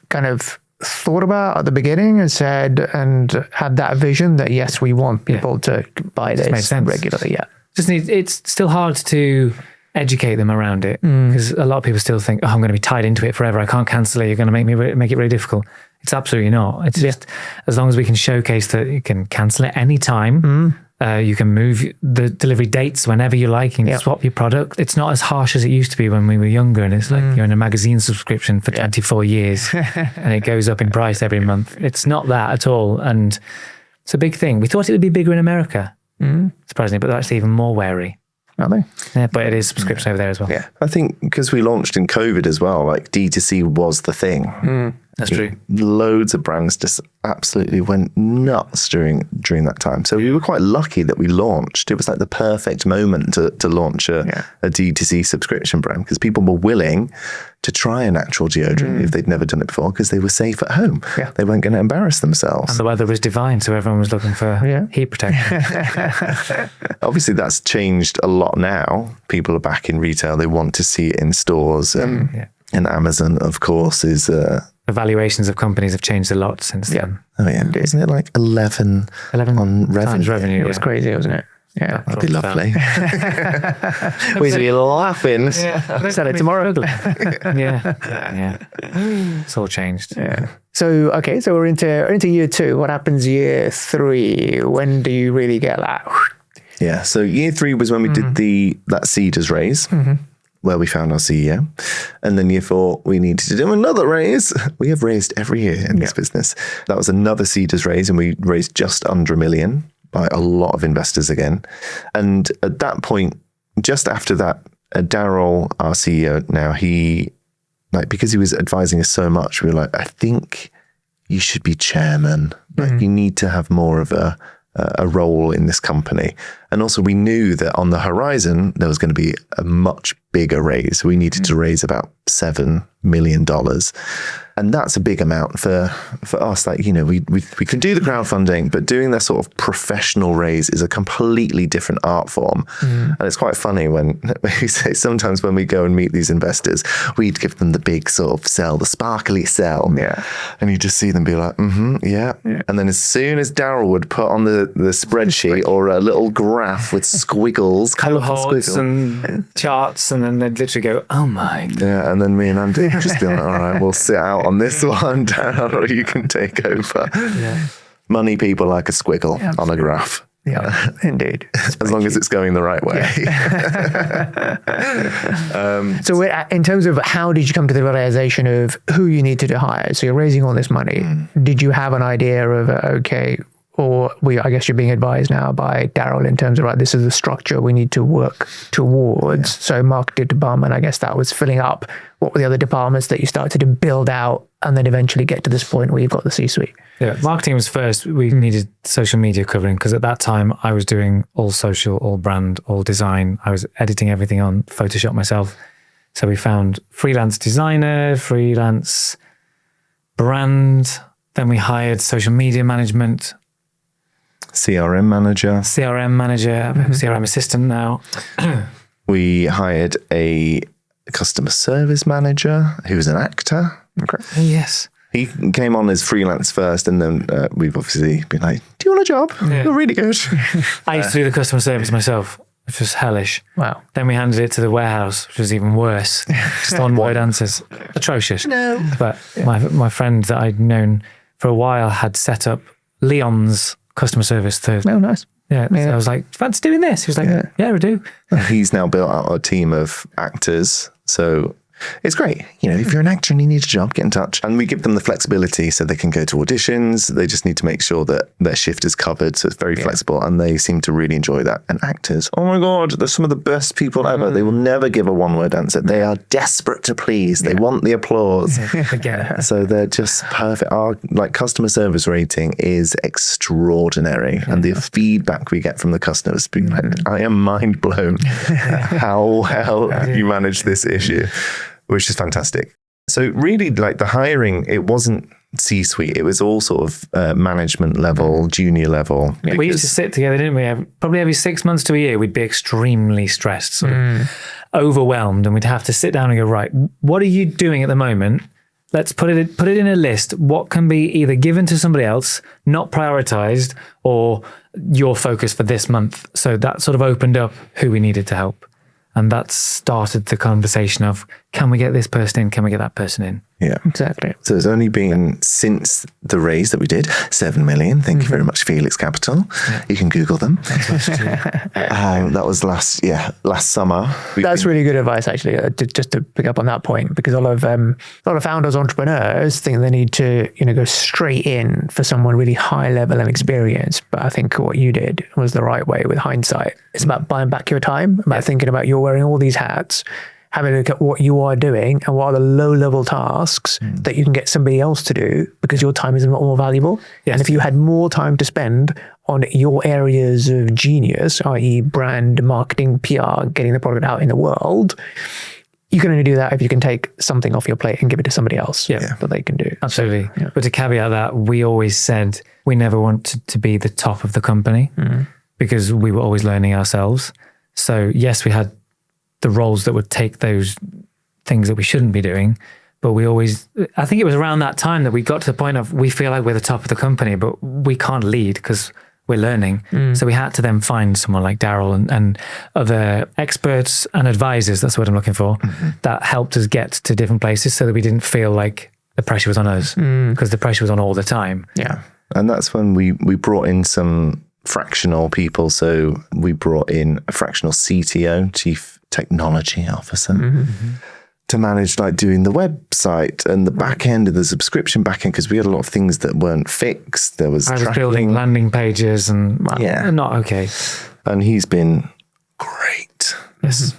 kind of thought about at the beginning and said, and had that vision that, yes, we want people to buy this regularly? Yeah. It's still hard to educate them around it because a lot of people still think, I'm going to be tied into it forever. I can't cancel it. You're going to make it really difficult. It's absolutely not. It's just as long as we can showcase that you can cancel it any time You can move the delivery dates whenever you like and swap your product. It's not as harsh as it used to be when we were younger. And it's like you're in a magazine subscription for 24 years and it goes up in price every month. It's not that at all. And it's a big thing. We thought it would be bigger in America, surprisingly, but they're actually even more wary. Are they? Yeah, but it is subscription over there as well. Yeah, I think because we launched in COVID as well, like D2C was the thing. That's true. Loads of brands just absolutely went nuts during that time. So we were quite lucky that we launched. It was like the perfect moment to launch a D2C subscription brand because people were willing to try a natural deodorant if they'd never done it before because they were safe at home. Yeah. They weren't going to embarrass themselves. And the weather was divine, so everyone was looking for heat protection. Obviously, that's changed a lot now. People are back in retail. They want to see it in stores. And Amazon, of course, is... the valuations of companies have changed a lot since then. Oh, yeah. Isn't it like 11 on revenue? It was crazy, wasn't it? Yeah. That'd be lovely. We'd be laughing. Sell it tomorrow. Yeah. It's all changed. Yeah. So, okay, so we're into year 2. What happens year 3? When do you really get that? Yeah, so year 3 was when we did that Seeders raise, where we found our CEO. And then year 4, we needed to do another raise. We have raised every year in this business. That was another Seeders raise, and we raised just under $1 million by a lot of investors again. And at that point, just after that, Daryl, our CEO now, he, like, because he was advising us so much, we were like, I think you should be chairman. Like, you need to have more of a role in this company. And also we knew that on the horizon, there was going to be a much bigger raise. We needed to raise about $7 million. And that's a big amount for us. Like, you know, we can do the crowdfunding, but doing that sort of professional raise is a completely different art form. And it's quite funny when we say sometimes when we go and meet these investors, we'd give them the big sort of sell, the sparkly sell. Yeah. And you just see them be like, yeah. And then as soon as Daryl would put on the spreadsheet or a little graph with squiggles, cohorts and charts, and then they'd literally go, oh my God. Yeah. And then me and Andy would just be like, all right, we'll sit out on this one, Daryl, or you can take over. Yeah. Money people like a squiggle on a graph. Yeah, indeed. As long as it's going the right way. So in terms of how did you come to the realization of who you needed to hire? So you're raising all this money. Did you have an idea of, I guess you're being advised now by Daryl in terms of, right, this is the structure we need to work towards. So marketing department, I guess that was filling up. What were the other departments that you started to build out and then eventually get to this point where you've got the C-suite? Yeah, marketing was first. We needed social media covering because at that time I was doing all social, all brand, all design. I was editing everything on Photoshop myself. So we found freelance designer, freelance brand. Then we hired social media management. CRM manager, CRM assistant now. We hired a customer service manager who was an actor. Okay. Yes. He came on as freelance first, and then we've obviously been like, do you want a job? Yeah. You're really good. I used to do the customer service myself, which was hellish. Wow. Then we handed it to the warehouse, which was even worse. Just on word answers. Atrocious. No. But my friend that I'd known for a while had set up Leon's customer service to... Oh, nice. Yeah, so I was like, fancy doing this? He was like, yeah, I do. He's now built out a team of actors. So it's great. You know, if you're an actor and you need a job, get in touch. And we give them the flexibility so they can go to auditions. They just need to make sure that their shift is covered. So it's very flexible. And they seem to really enjoy that. And actors, oh my God, they're some of the best people ever. They will never give a one-word answer. They are desperate to please. They want the applause. So they're just perfect. Our customer service rating is extraordinary. And the feedback we get from the customers being like, I am mind blown how well you manage this issue. Which is fantastic. So really, like the hiring, it wasn't C-suite. It was all sort of management level, junior level. Yeah, we used to sit together, didn't we? Probably every 6 months to a year, we'd be extremely stressed, sort of overwhelmed, and we'd have to sit down and go, right, what are you doing at the moment? Let's put it in a list. What can be either given to somebody else, not prioritized, or your focus for this month? So that sort of opened up who we needed to help. And that started the conversation of, can we get this person in? Can we get that person in? Yeah, Exactly. So it's only been since the raise that we did, 7 million. Thank you very much, Felix Capital. You can Google them. That was last summer. That's really good advice, actually, just to pick up on that point, because a lot of founders, entrepreneurs think they need to, go straight in for someone really high level and experienced. But I think what you did was the right way with hindsight. It's about buying back your time, about thinking about you're wearing all these hats, having a look at what you are doing and what are the low level tasks that you can get somebody else to do, because your time is a lot more valuable. Yes. And if you had more time to spend on your areas of genius, i.e. brand, marketing, PR, getting the product out in the world, you can only do that if you can take something off your plate and give it to somebody else that they can do. Absolutely. But to caveat that, we always said we never wanted to be the top of the company because we were always learning ourselves. So yes, we had the roles that would take those things that we shouldn't be doing. But I think it was around that time that we got to the point of, we feel like we're the top of the company, but we can't lead because we're learning. So we had to then find someone like Daryl and other experts and advisors, that's what I'm looking for, that helped us get to different places so that we didn't feel like the pressure was on us, because the pressure was on all the time. Yeah. And that's when we brought in some fractional people. So we brought in a fractional CTO, Chief Technology Officer, to manage doing the website and the back end and the subscription back end, because we had a lot of things that weren't fixed. There was I was building landing pages and not okay. And he's been great. Yes.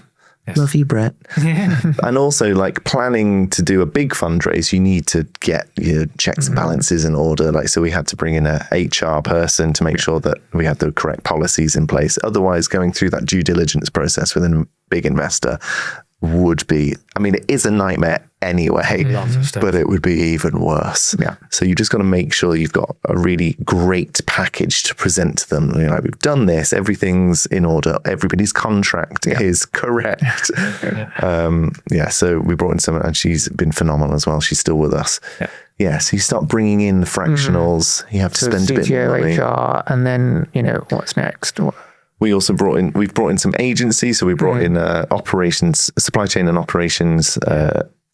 Love you, Brett. And also planning to do a big fundraise, you need to get your checks and balances in order. So we had to bring in a HR person to make sure that we had the correct policies in place. Otherwise, going through that due diligence process with a big investor would be, it is a nightmare anyway, but it would be even worse. Yeah. So you just got to make sure you've got a really great package to present to them. We've done this, everything's in order, everybody's contract is correct. So we brought in someone, and she's been phenomenal as well. She's still with us. So you start bringing in the fractionals, you have to spend a bit more money. HR, and then, what's next? We also we've brought in some agencies. So we brought in supply chain and operations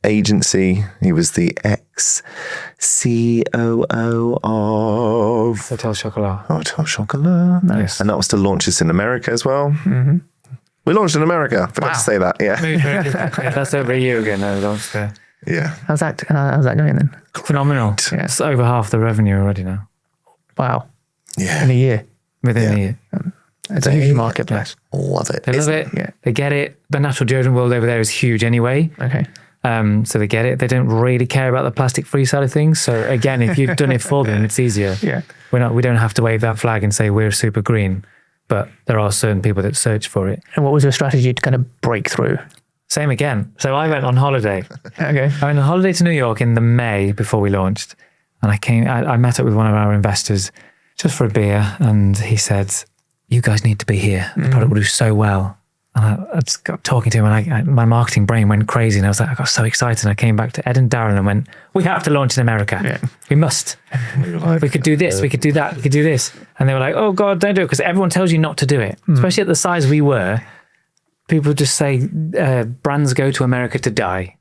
agency. He was the ex-COO of Hotel Chocolat. Hotel Chocolat. Nice. And that was to launch this in America as well. We launched in America. Forgot to say that. That's over a year ago now. Launched there. Yeah. How's that going then? Phenomenal. Yeah. It's over half the revenue already now. Wow. Yeah. In a year. Within a year. It's a huge marketplace. Love it. They love it. Yeah. They get it. The natural deodorant world over there is huge anyway. Okay. So they get it. They don't really care about the plastic-free side of things. So again, if you've done it for them, it's easier. Yeah. We don't have to wave that flag and say we're super green, but there are certain people that search for it. And what was your strategy to kind of break through? Same again. So I went on holiday. Okay. I went on holiday to New York in the May before we launched, and I met up with one of our investors just for a beer, and he said, "You guys need to be here. The product will do so well." And I just got talking to him, and my marketing brain went crazy, and I got so excited. And I came back to Ed and Darren and went, "We have to launch in America. Yeah. We must. We could do this. We could do that. We could do this." And they were like, "Oh God, don't do it," because everyone tells you not to do it, especially at the size we were. People just say brands go to America to die.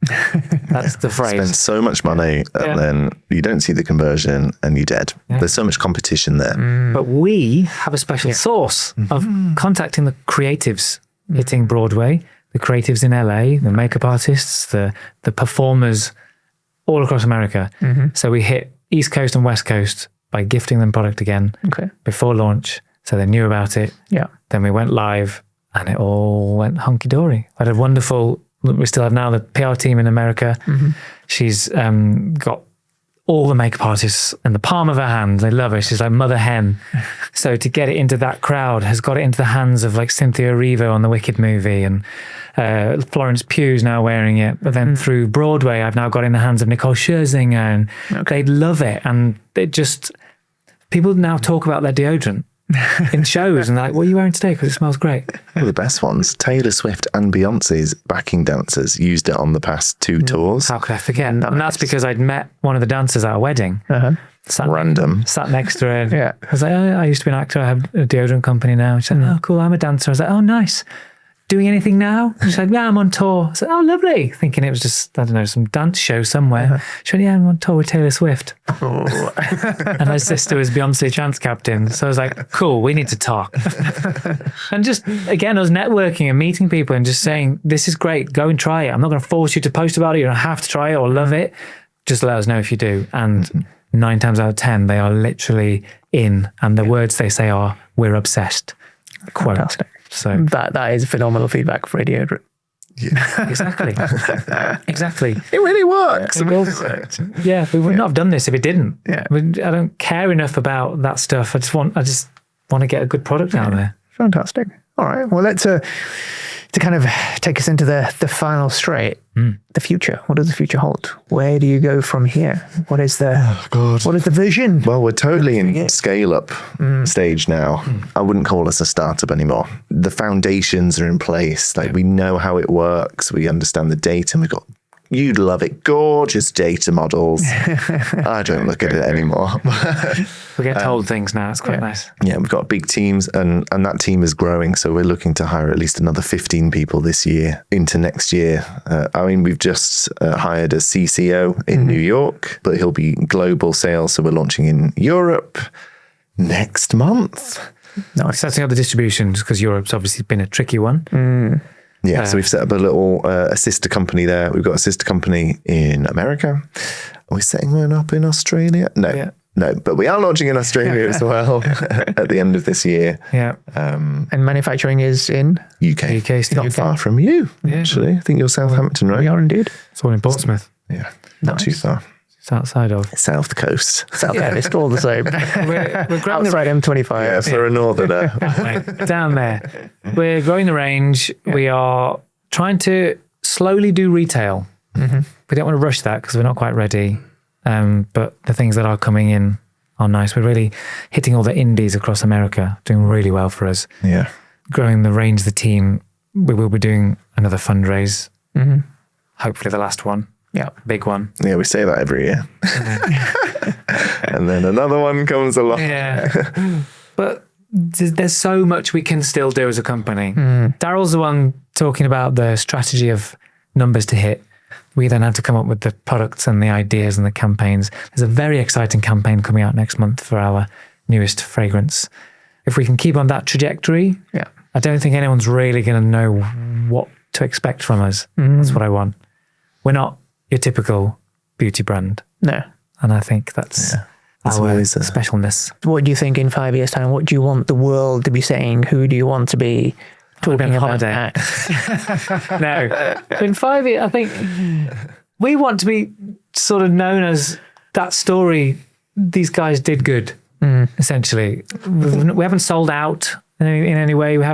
That's the phrase. Spend so much money and then you don't see the conversion and you're dead. There's so much competition there. But we have a special source of contacting the creatives hitting Broadway, the creatives in LA, the makeup artists, the performers all across America. So we hit East Coast and West Coast by gifting them product again before launch. So they knew about it. Yeah. Then we went live. And it all went hunky-dory. I had a wonderful, we still have now the PR team in America. She's got all the makeup artists in the palm of her hand. They love her. She's like mother hen. So to get it into that crowd has got it into the hands of Cynthia Erivo on the Wicked movie, and Florence Pugh's now wearing it. But then through Broadway, I've now got it in the hands of Nicole Scherzinger, and they love it. And it just, people now talk about their deodorant in shows, and they're like, "What are you wearing today? Because it smells great." One of the best ones, Taylor Swift and Beyonce's backing dancers used it on the past 2 tours. How could I forget? And that's because I'd met one of the dancers at a wedding. Random. Sat next to her. Yeah. I was like, "Oh, I used to be an actor. I have a deodorant company now." She said, "Oh, cool. I'm a dancer." I was like, "Oh, nice." doing anything now? She said, yeah, I'm on tour. I said, oh, lovely. Thinking it was just, I don't know, some dance show somewhere. She went, yeah, I'm on tour with Taylor Swift. And her sister was Beyonce Chance Captain. So I was like, cool, we need to talk. And just, again, I was networking and meeting people and just saying, this is great, go and try it. I'm not going to force you to post about it. You don't have to try it or love it. Just let us know if you do. And 9 times out of 10, they are literally in. And the words they say are, we're obsessed. Quote. Fantastic. So that is phenomenal feedback for a deodorant. Yeah. exactly. Exactly. It really works. Yeah, we would not have done this if it didn't. Yeah. I don't care enough about that stuff. I just want to get a good product out there. Fantastic. All right. Well, let's to kind of take us into the final straight. The future. What does the future hold? Where do you go from here? What is the what is the vision? Well, we're totally in scale-up stage now. I wouldn't call us a startup anymore. The foundations are in place. Like we know how it works. We understand the data. We've got, you'd love it, gorgeous data models. I don't look at it anymore. We get told things now. It's quite nice. Yeah, we've got big teams and that team is growing. So we're looking to hire at least another 15 people this year into next year. I mean, we've just hired a CCO in New York, but he'll be global sales. So we're launching in Europe next month. Nice. Setting up the distributions because Europe's obviously been a tricky one. Yeah, so we've set up a little a sister company there. We've got a sister company in America. Are we setting one up in Australia? No. No, but we are launching in Australia as well at the end of this year. Yeah. And manufacturing is in? UK. UK still. Not far from you, actually. I think you're Southampton, right? We are indeed. It's all in Portsmouth. Yeah, not too far. It's outside of. South Coast. South Coast, all the same. We're growing Outside M25. Yeah, for a northerner. down there. We're growing the range. We are trying to slowly do retail. We don't want to rush that because we're not quite ready. But the things that are coming in are nice. We're really hitting all the indies across America, doing really well for us. Yeah. Growing the range, the team. We will be doing another fundraise. Hopefully the last one. Yeah. Big one. Yeah, we say that every year. And then another one comes along. Yeah. But there's so much we can still do as a company. Daryl's the one talking about the strategy of numbers to hit. We then have to come up with the products and the ideas and the campaigns. There's a very exciting campaign coming out next month for our newest fragrance. If we can keep on that trajectory, I don't think anyone's really going to know what to expect from us. That's what I want. We're not your typical beauty brand. No. And I think that's our specialness. What do you think in 5 years' time? What do you want the world to be saying? Who do you want to be talking about? No. In 5 years, I think we want to be sort of known as that story. These guys did good, essentially. We haven't sold out in any way. We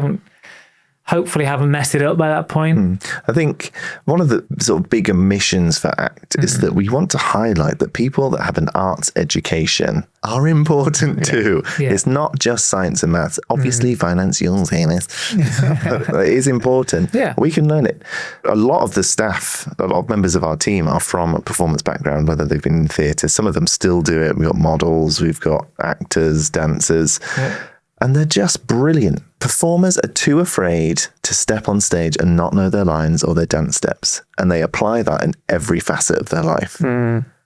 hopefully haven't messed it up by that point. I think one of the sort of bigger missions for ACT is that we want to highlight that people that have an arts education are important too. Yeah. It's not just science and maths. Obviously, finance, you'll say this. It is important. Yeah. We can learn it. A lot of the staff, a lot of members of our team are from a performance background, whether they've been in theatre. Some of them still do it. We've got models, we've got actors, dancers. And they're just brilliant. Performers are too afraid to step on stage and not know their lines or their dance steps. And they apply that in every facet of their life.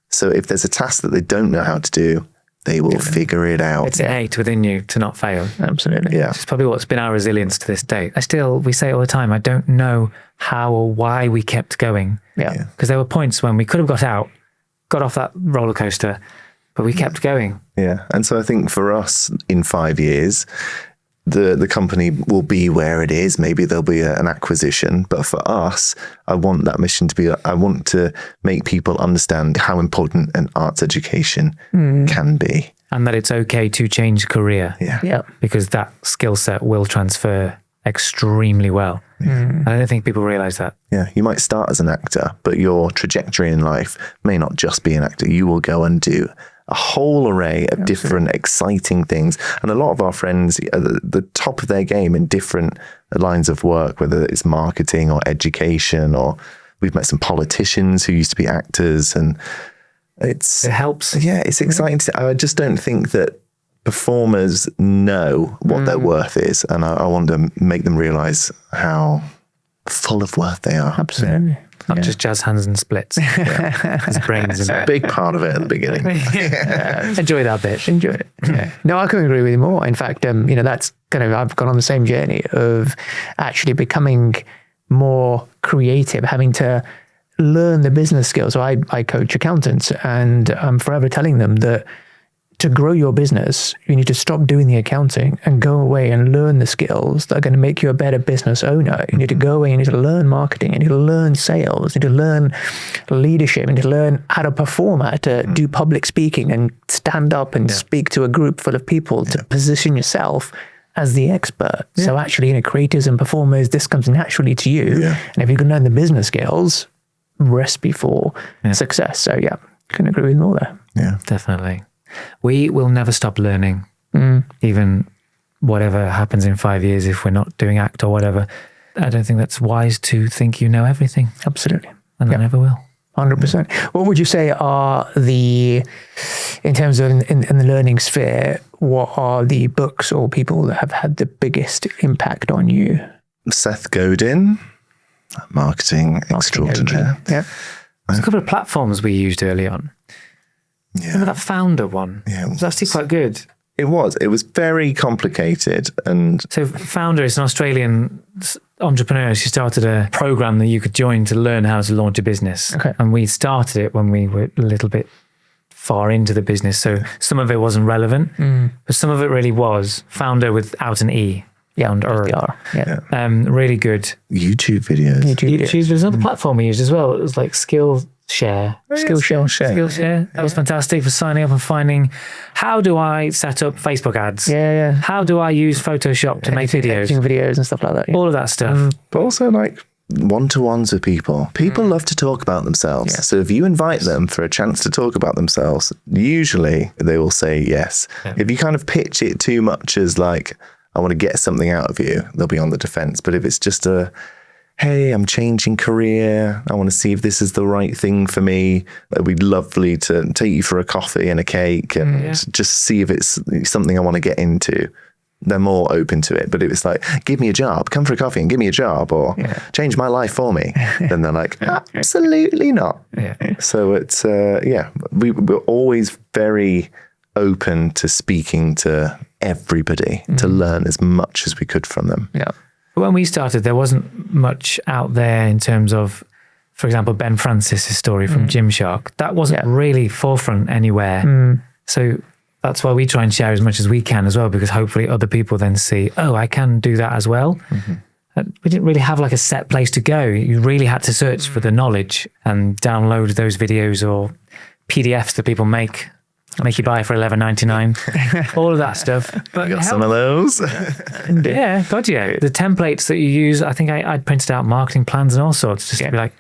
So if there's a task that they don't know how to do, they will figure it out. It's innate within you to not fail. Absolutely. Yeah. It's probably what's been our resilience to this day. We say it all the time, I don't know how or why we kept going. Yeah. Because there were points when we could have got off that roller coaster, but we kept going. Yeah. And so I think for us in 5 years, the company will be where it is. Maybe there'll be an acquisition. But for us, I want that mission to be, I want to make people understand how important an arts education can be. And that it's okay to change career. Yeah. Because that skill set will transfer extremely well. And I don't think people realize that. Yeah. You might start as an actor, but your trajectory in life may not just be an actor. You will go and do a whole array of different exciting things. And a lot of our friends are the top of their game in different lines of work, whether it's marketing or education, or we've met some politicians who used to be actors, and it helps. Yeah, it's exciting. I just don't think that performers know what their worth is. And I want to make them realize how full of worth they are. Absolutely. Not just jazz hands and splits. His brains It's in a it. big part of it at the beginning. Enjoy that bit. Enjoy it. Yeah. No, I couldn't agree with you more. In fact, that's kind of, I've gone on the same journey of actually becoming more creative, having to learn the business skills. So I coach accountants, and I'm forever telling them that to grow your business, you need to stop doing the accounting and go away and learn the skills that are going to make you a better business owner. You need to go away, you need to learn marketing, you need to learn sales, you need to learn leadership, you need to learn how to perform, how to do public speaking and stand up and speak to a group full of people to position yourself as the expert. So actually, creators and performers, this comes naturally to you. Yeah. And if you can learn the business skills, recipe for success. So couldn't agree with more there. Yeah. Definitely. We will never stop learning, even whatever happens in 5 years if we're not doing ACT or whatever. I don't think that's wise to think you know everything. Absolutely. And I never will. 100%. What would you say are in terms of in the learning sphere, what are the books or people that have had the biggest impact on you? Seth Godin, Marketing Extraordinaire. Yeah. There's a couple of platforms we used early on. Yeah. Remember that Founder one? Yeah. It was actually quite good. It was very complicated. And So Founder is an Australian entrepreneur. She started a program that you could join to learn how to launch a business. Okay. And we started it when we were a little bit far into the business. So some of it wasn't relevant, but some of it really was. Founder without an E. Founder. Yeah. Really good. YouTube videos. YouTube. There's another platform we used as well. It was like Skillshare. Skillshare. That was fantastic for signing up and finding how do I set up Facebook ads? Yeah. How do I use Photoshop to make videos? Editing videos and stuff like that. Yeah. All of that stuff. But also like one-to-ones with people. People love to talk about themselves. Yeah. So if you invite them for a chance to talk about themselves, usually they will say yes. Yeah. If you kind of pitch it too much as like, I want to get something out of you, they'll be on the defense. But if it's just hey, I'm changing career, I want to see if this is the right thing for me, it'd be lovely to take you for a coffee and a cake and just see if it's something I want to get into, they're more open to it. But if it's like, give me a job, come for a coffee and give me a job, or change my life for me, then they're like, absolutely not. Yeah. So it's, we're always very open to speaking to everybody to learn as much as we could from them. Yeah. When we started, there wasn't much out there in terms of, for example, Ben Francis' story from Gymshark. That wasn't really forefront anywhere. So that's why we try and share as much as we can as well, because hopefully other people then see, oh, I can do that as well. We didn't really have like a set place to go. You really had to search for the knowledge and download those videos or PDFs that people make you buy for $11.99, all of that stuff. But I got some of those. yeah, God, yeah. The templates that you use, I think I'd printed out marketing plans and all sorts, just to be like,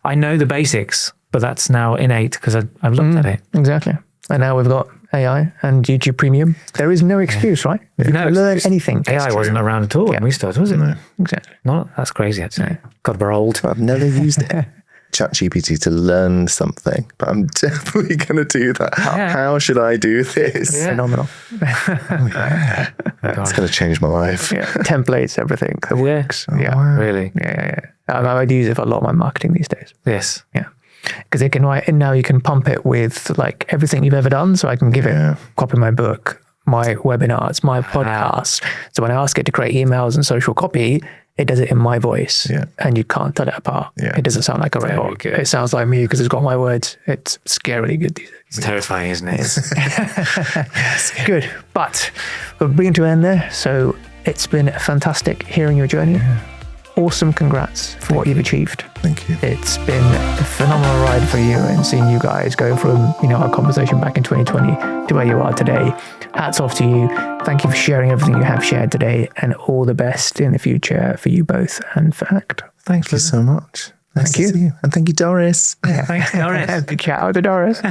I know the basics, but that's now innate because I've looked at it. Exactly. And now we've got AI and YouTube Premium. There is no excuse, right? You can learn anything. AI wasn't around at all when we started, was it? No. Exactly. That's crazy, actually. God, we're old. I've never used it. ChatGPT to learn something, but I'm definitely going to do that. How should I do this? Phenomenal. It's going to change my life. Templates, everything. It works. Really? Yeah. I'd use it for a lot of my marketing these days. Yes. Yeah. Because it can write, and now you can pump it with like everything you've ever done. So I can give it copy my book, my webinars, my podcast. So when I ask it to create emails and social copy, it does it in my voice, and you can't tell it apart. It doesn't sound like a robot. It sounds like me because it's got my words. It's scarily good these days. It's terrifying, isn't it? Yes. Good. But we're bringing to an end there. So it's been fantastic hearing your journey. Awesome. Congrats for what you've achieved. Thank you. It's been a phenomenal ride for you, and seeing you guys go from, our conversation back in 2020 to where you are today. Hats off to you. Thank you for sharing everything you have shared today, and all the best in the future for you both and for ACT. Thank you so much. Nice Thank to see you. And thank you, Doris. Thanks, Doris. Ciao to Doris.